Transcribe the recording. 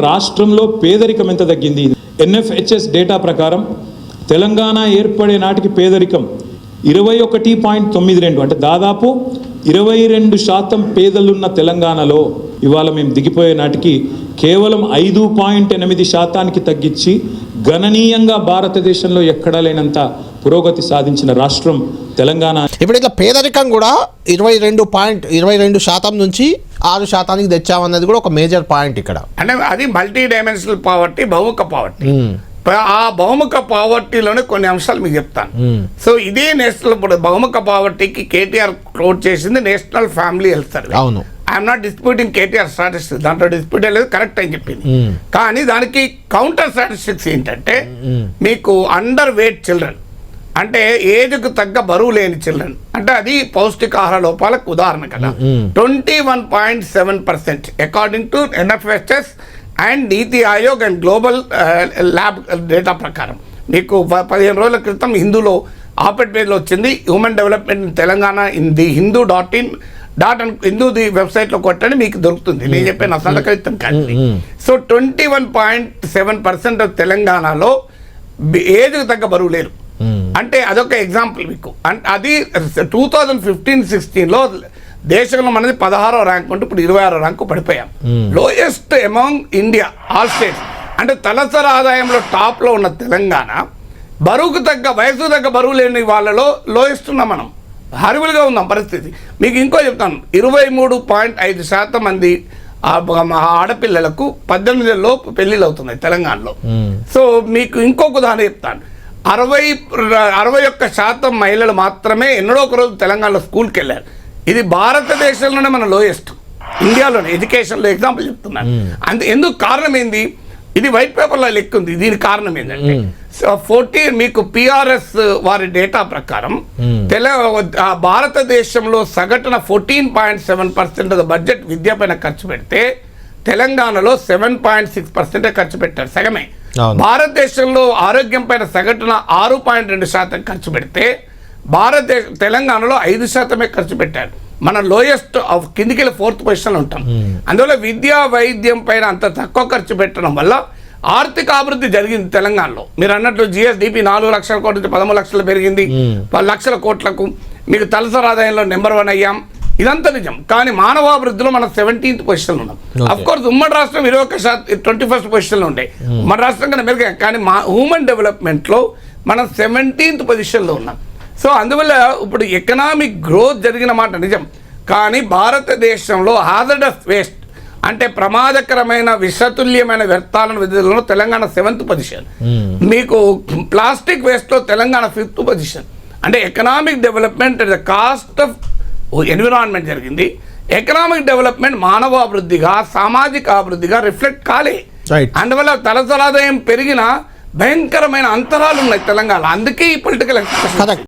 రాష్ట్రంలో పేదరికం ఎంత తగ్గింది? ఎన్ఎఫ్హెచ్ఎస్ డేటా ప్రకారం తెలంగాణ ఏర్పడే నాటికి పేదరికం 21.92, అంటే దాదాపు 22% పేదలున్న తెలంగాణలో ఇవాళ మేము దిగిపోయే నాటికి కేవలం 5.8% తగ్గించి గణనీయంగా భారతదేశంలో ఎక్కడా లేనంత పురోగతి సాధించిన రాష్ట్రం తెలంగాణ. ఇప్పుడు ఇట్లా పేదరికం కూడా 22% నుంచి 6% తెచ్చామన్నది కూడా ఒక మేజర్ పాయింట్ ఇక్కడ. అంటే అది మల్టీ డైమెన్షనల్ పావర్టీ, బహుముఖ పావర్టీ. ఆ బహుముఖ పావర్టీలోనే కొన్ని అంశాలు మీకు చెప్తాను. సో ఇదే నేషనల్, ఇప్పుడు బహుముఖ పావర్టీకి కేటీఆర్ క్లోజ్ చేసింది నేషనల్ ఫ్యామిలీ హెల్త్ సర్వే. అవును, I'm not disputing KTR statistics, దాంట్లో డిస్ప్యూట్ లేదు, కరెక్ట్ అని చెప్పింది. కానీ దానికి కౌంటర్ స్టాటిస్టిక్స్ ఏంటంటే మీకు అండర్ వెయిట్ చిల్డ్రన్, అంటే ఏజ్కు తగ్గ బరువు లేని చిల్డ్రన్, అంటే అది పౌష్టికాహార లోపాలకు ఉదాహరణ కదా. 21.7% according to NFHS and NITI Aayog and global lab data ప్రకారం. మీకు 15 రోజుల క్రితం హిందూలో ఆపరేట్ పేజ్లో వచ్చింది, human development in Telangana in the హిందూ.in హిందూది వెబ్సైట్లో కొట్టండి, మీకు దొరుకుతుంది. నేను చెప్పాను అసలు కవితం కానీ. సో 21.7% తెలంగాణలో ఏజ్కి తగ్గ బరువు లేరు. అంటే అదొక ఎగ్జాంపుల్ మీకు. అది 2015-16లో దేశంలో మనది 16వ ర్యాంక్ ఉంటే ఇప్పుడు 26వ ర్యాంకు పడిపోయాం. Lowest among India all states. అంటే తలసరి ఆదాయంలో టాప్లో ఉన్న తెలంగాణ బరువుకు తగ్గ, వయసు తగ్గ బరువు లేని వాళ్ళలో లోయెస్ట్ ఉన్నాం మనం. హారిబుల్గా ఉందాం పరిస్థితి. మీకు ఇంకో చెప్తాను, 23.5% మంది ఆడపిల్లలకు 18 లోపు పెళ్ళిళ్ళు అవుతున్నాయి తెలంగాణలో. సో మీకు ఇంకొక ఉదాహరణ చెప్తాను, 61% మహిళలు మాత్రమే ఎన్నడో ఒక రోజు తెలంగాణలో స్కూల్కి వెళ్ళారు. ఇది భారతదేశంలోనే మన లోయెస్ట్, ఇండియాలోనే ఎడ్యుకేషన్లో ఎగ్జాంపుల్ చెప్తున్నాను. ఎందుకు కారణం ఏంది? ఇది వైట్ పేపర్లో లెక్క ఉంది. దీని కారణం ఏంటంటే 14 మీకు పిఆర్ఎస్ వారి డేటా ప్రకారం భారతదేశంలో సగటున 14.7% బడ్జెట్ విద్య పైన ఖర్చు పెడితే తెలంగాణలో 7.6% ఖర్చు పెట్టారు, సగమే. భారతదేశంలో ఆరోగ్యం పైన సగటున 6.2% ఖర్చు పెడితే తెలంగాణలో 5% ఖర్చు పెట్టారు. మన లోయెస్ట్ కిందికి 4th పొజిషన్లో ఉంటాం. అందువల్ల విద్యా వైద్యం పైన అంత తక్కువ ఖర్చు పెట్టడం వల్ల ఆర్థిక అభివృద్ధి జరిగింది తెలంగాణలో. మీరు అన్నట్లు జిఎస్డిపి 4 లక్షల కోట్ల నుంచి 13 లక్షలు పెరిగింది, 10 లక్షల కోట్లకు. మీకు తలసరి ఆదాయంలో నెంబర్ 1 అయ్యాం, ఇదంతా నిజం. కానీ మానవాభివృద్ధిలో మనం 17th పొజిషన్లో ఉన్నాం. అఫ్కోర్స్ ఉమ్మడి రాష్ట్రం 21st పొజిషన్లో ఉండే, ఉమ్మడి రాష్ట్రం కన్నా మెరుగాం. కానీ హ్యూమన్ డెవలప్మెంట్లో మనం 17th పొజిషన్లో ఉన్నాం. సో అందువల్ల ఇప్పుడు ఎకనామిక్ గ్రోత్ జరిగిన మాట నిజం, కానీ భారతదేశంలో హాజర్డస్ వేస్ట్ అంటే ప్రమాదకరమైన విషతుల్యమైన వ్యర్థాలను విడుదలలో తెలంగాణ 7th పొజిషన్. మీకు ప్లాస్టిక్ వేస్ట్లో తెలంగాణ 5th పొజిషన్. అంటే economic development at the cost of environment జరిగింది. ఎకనామిక్ డెవలప్మెంట్ మానవాభివృద్ధిగా, సామాజిక అభివృద్ధిగా రిఫ్లెక్ట్ కాలే. అందువల్ల తలసరి ఆదాయం పెరిగిన భయంకరమైన అంతరాలు ఉన్నాయి తెలంగాణ. అందుకే ఈ పొలిటికల్